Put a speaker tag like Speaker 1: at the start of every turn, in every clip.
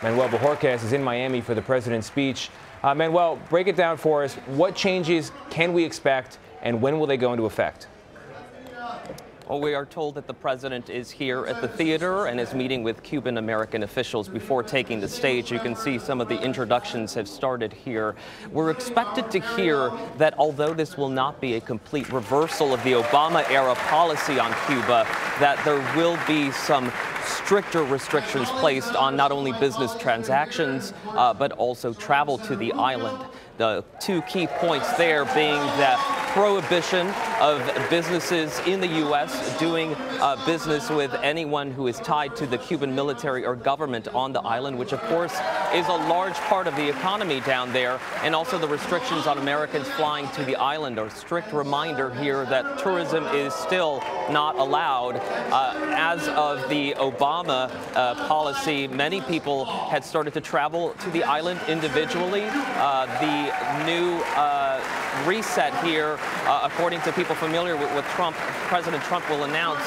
Speaker 1: Manuel Bojorquez is in Miami for the president's speech. Manuel, break it down for us. What changes can we expect, and when will they go into effect?
Speaker 2: Well, we are told that the president is here at the theater and is meeting with Cuban American officials before taking the stage. You can see some of the introductions have started here. We're expected to hear that although this will not be a complete reversal of the Obama-era policy on Cuba, that there will be some stricter restrictions placed on not only business transactions, but also travel to the island. The two key points there being the prohibition of businesses in the U.S. doing business with anyone who is tied to the Cuban military or government on the island, which of course is a large part of the economy down there, and also the restrictions on Americans flying to the island. A strict reminder here that tourism is still not allowed. As of the Obama policy, many people had started to travel to the island individually. The new reset here, according to people familiar with what President Trump will announce,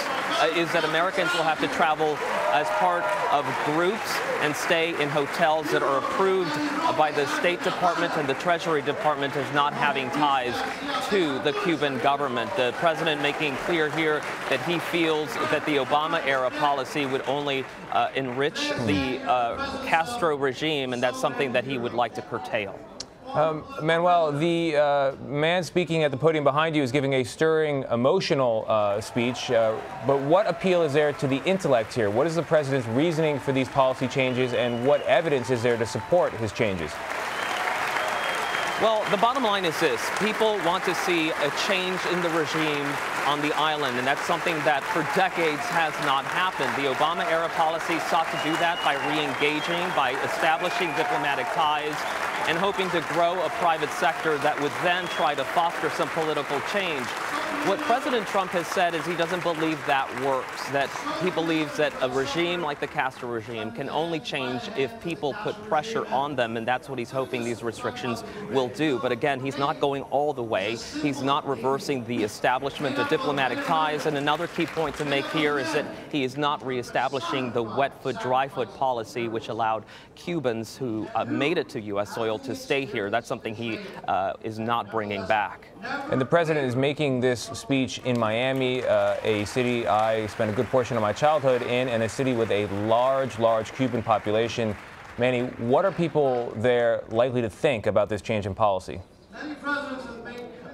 Speaker 2: is that Americans will have to travel as part of groups and stay in hotels that are approved by the State Department and the Treasury Department as not having ties to the Cuban government. The president making clear here that he feels that the Obama-era policy would only enrich the Castro regime, and that's something that he would like to curtail.
Speaker 1: Manuel, the man speaking at the podium behind you is giving a stirring, emotional speech, but what appeal is there to the intellect here? What is the president's reasoning for these policy changes, and what evidence is there to support his changes?
Speaker 2: Well, the bottom line is this. People want to see a change in the regime on the island, and that's something that for decades has not happened. The Obama-era policy sought to do that by re-engaging, by establishing diplomatic ties, and hoping to grow a private sector that would then try to foster some political change. What President Trump has said is he doesn't believe that works, that he believes that a regime like the Castro regime can only change if people put pressure on them, and that's what he's hoping these restrictions will do. But again, he's not going all the way. He's not reversing the establishment of diplomatic ties. And another key point to make here is that he is not reestablishing the wet foot, dry foot policy, which allowed Cubans who made it to U.S. soil to stay here. That's something he is not bringing back.
Speaker 1: And the president is making this speech in Miami, a city I spent a good portion of my childhood in, and a city with a large Cuban population. Manny, what are people there likely to think about this change in policy?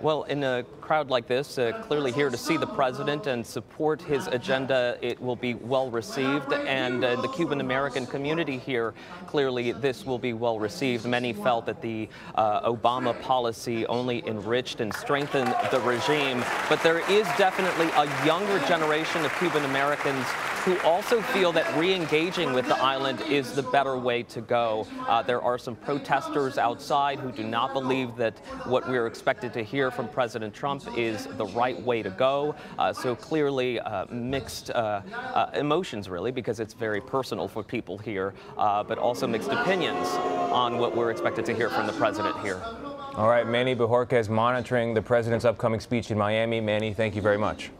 Speaker 2: Well, in a crowd like this, clearly here to see the president and support his agenda, it will be well received. And the Cuban American community here, clearly this will be well received. Many felt that the Obama policy only enriched and strengthened the regime. But there is definitely a younger generation of Cuban Americans who also feel that re-engaging with the island is the better way to go. There are some protesters outside who do not believe that what we're expected to hear from President Trump is the right way to go. So clearly mixed emotions, really, because it's very personal for people here, but also mixed opinions on what we're expected to hear from the president here.
Speaker 1: All right, Manny Bojorquez monitoring the president's upcoming speech in Miami. Manny, thank you very much.